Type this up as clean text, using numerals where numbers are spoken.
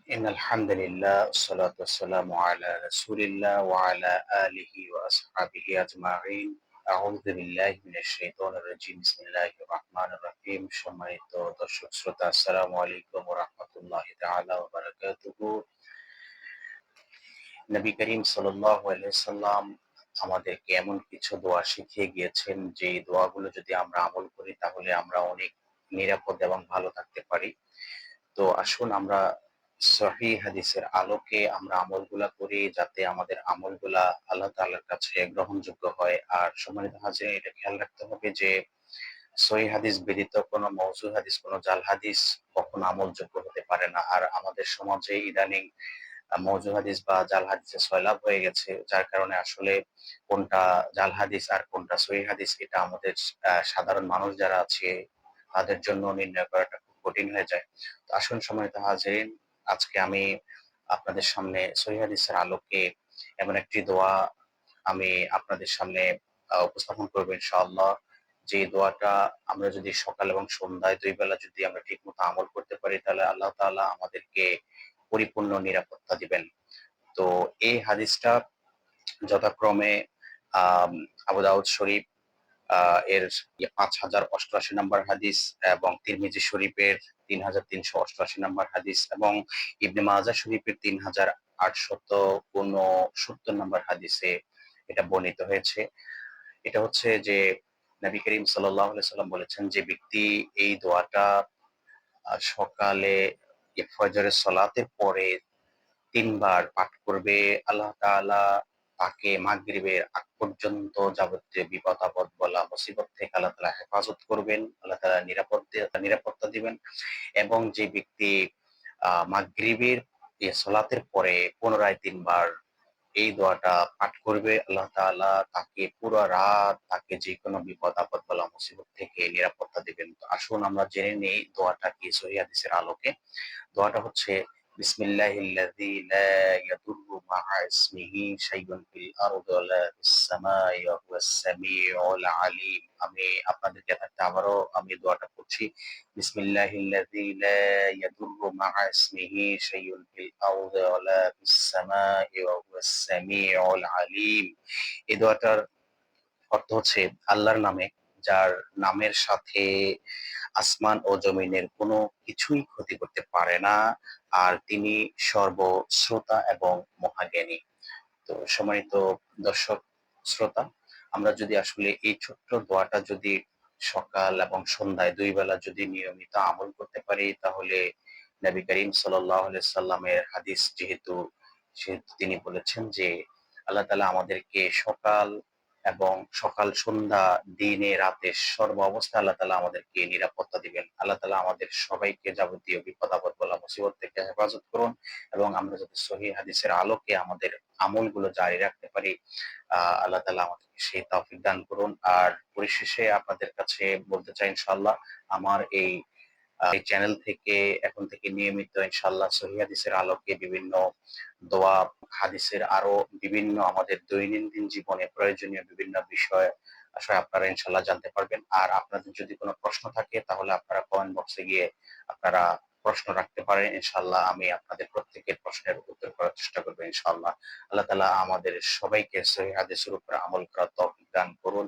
إن الحمد لله والصلاة والسلام على رسول الله وعلى آله وأصحابه أجمعين أعوذ بالله من الشيطان الرجيم بسم الله الرحمن الرحيم সম্মানিত দর্শক শ্রোতা আসসালামু আলাইকুম ওয়া রাহমাতুল্লাহি তাআলা ওয়া বারাকাতুহু। নবী করিম সাল্লাল্লাহু আলাইহি ওয়াসাল্লাম আমাদেরকে এমন কিছু দোয়া শিখিয়ে গিয়েছেন যে দোয়াগুলো যদি আমরা আমল করি তাহলে আমরা অনেক নিরাপদ এবং ভালো থাকতে পারি। তো আসুন আমরা সহিহ হাদিসের আলোকে আমরা আমলগুলা করি যাতে আমাদের আমলগুলা আল্লাহ তাআলার কাছে গ্রহণযোগ্য হয়। আর সম্মানিত হাজিরিন, এটা খেয়াল রাখতে হবে যে সহিহ হাদিস ব্যতীত কোনো মওযু হাদিস, কোনো জাল হাদিস কখনো আমলযোগ্য হতে পারে না। আর আমাদের সমাজে ইদানিং মওযু হাদিস বা জাল হাদিসের সয়লাব হয়ে গেছে। যার কারণে আসলে কোনটা জাল হাদিস আর কোনটা সহিহ হাদিস এটা আমাদের সাধারণ মানুষ যারা আছে তাদের জন্য নির্ণয় করাটা খুব কঠিন হয়ে যায়। তো আসুন সম্মানিত হাজিরিন, আজকে আমি আপনাদের সামনে সহিহ হাদিসের আলোকে এমন একটি দোয়া আমি আপনাদের সামনে উপস্থাপন করব ইনশাআল্লাহ। যে দোয়াটা আমরা যদি সকাল এবং সন্ধ্যায় ২ বেলা যদি আমরা ঠিকমতো আমল করতে পারি তাহলে আল্লাহ তাআলা আমাদেরকে পরিপূর্ণ নিরাপত্তা দিবেন। তো এই হাদিসটা যথাক্রমে আম আবু দাউদ শরীফ এর ৫,০৮৮ নম্বর হাদিস এবং তিরমিজি শরীফের ৩,৩৮৮ নম্বর হাদিস এবং ইবনে মাজাহ শরীফের ৩,৮৬৯ নম্বর হাদিসে এটা বর্ণিত হয়েছে। এটা হচ্ছে যে নবী করিম সাল্লাল্লাহু আলাইহি সাল্লাম বলেছেন যে ব্যক্তি এই দোয়াটা সকালে ফজরের সলাতের পরে ৩ বার পাঠ করবে, আল্লাহ তাআলা তাকে মাগরিবের আগ পর্যন্ত যাবতীয় বিপদ-আপদ বলা মুসিবত থেকে আল্লাহ তাআলা হেফাজত করবেন। আল্লাহ তাআলা নিরাপত্তা দিবেন এবং যে ব্যক্তি মাগরিবের সলাতের পরে পুনরায় ৩ বার এই দোয়াটা পাঠ করবে, আল্লাহ তাআলা তাকে পুরা রাত তাকে যেকোনো বিপদ-আপদ বলা মুসিবত থেকে নিরাপত্তা দিবেন। তো আসুন আমরা জেনে নেই দোয়াটা কি সহিহ হাদিসের আলোকে। দোয়াটা হচ্ছে বিসমিল্লাহিল্লাযী লা ইয়াদুররু মা'a ইসমিহি শাইউন ফিল আরদি ওয়ালা ফিস সামাই ওয়া হুয়াস সামিউল আলীম। আমি আপনাদেরকে আবারও আমি দোয়াটা পড়ছি। বিসমিল্লাহিল্লাযী লা ইয়াদুররু মা'a ইসমিহি শাইউন ফিল আরদি ওয়ালা ফিস সামাই ওয়া হুয়াস সামিউল আলীম। এই দোয়াটার অর্থ হচ্ছে আল্লাহর নামে, যার নামের সাথে আসমান ও জমিনের কোনো কিছুই ক্ষতি করতে পারে না। আর তিনি সর্বশ্রোতা এবং মহাজ্ঞানী। তো সম্মানিত দর্শক শ্রোতা, আমরা যদি আসলে এই ছোট্ট দোয়াটা যদি সকাল এবং সন্ধ্যায় ২ বেলা যদি নিয়মিত আমল করতে পারি তাহলে নবী করিম সাল্লাল্লাহু আলাইহি সাল্লামের হাদিস সেহেতু তিনি বলেছেন যে আল্লাহ তাআলা আমাদেরকে সকাল সন্ধ্যা দিনে রাতে সর্ব অবস্থায় আল্লাহ তাআলা আমাদেরকে নিরাপত্তা দিবেন। আল্লাহ তাআলা আমাদের সবাইকে যাবতীয় বিপদ-আপদ বলা মুসিবত থেকে হেফাজত করুন এবং আমরা যাতে সহিহ হাদিসের আলোকে আমাদের আমলগুলো জারি রাখতে পারি। আল্লাহ তাআলা আমাদেরকে সেই তৌফিক দান করুন। আর পরিশেষে আপনাদের কাছে বলতে চাই ইনশাআল্লাহ আমার এই চ্যানেল থেকে এখন থেকে নিয়মিত ইনশাআল্লাহ সহিহ হাদিসের আলোকে বিভিন্ন দোয়া, হাদিসের আরো বিভিন্ন আমাদের দৈনন্দিন জীবনে প্রয়োজনীয় বিভিন্ন বিষয় আসলে আপনারা ইনশাআল্লাহ জানতে পারবেন। আর আপনাদের যদি কোনো প্রশ্ন থাকে তাহলে আপনারা কমেন্ট বক্সে গিয়ে আপনারা প্রশ্ন রাখতে পারেন। ইনশাআল্লাহ আমি আপনাদের প্রত্যেকের প্রশ্নের উত্তর করার চেষ্টা করব ইনশাআল্লাহ। আল্লাহ তাআলা আমাদের সবাইকে সহিহ হাদিসের উপর আমল করার তৌফিক দান করুন।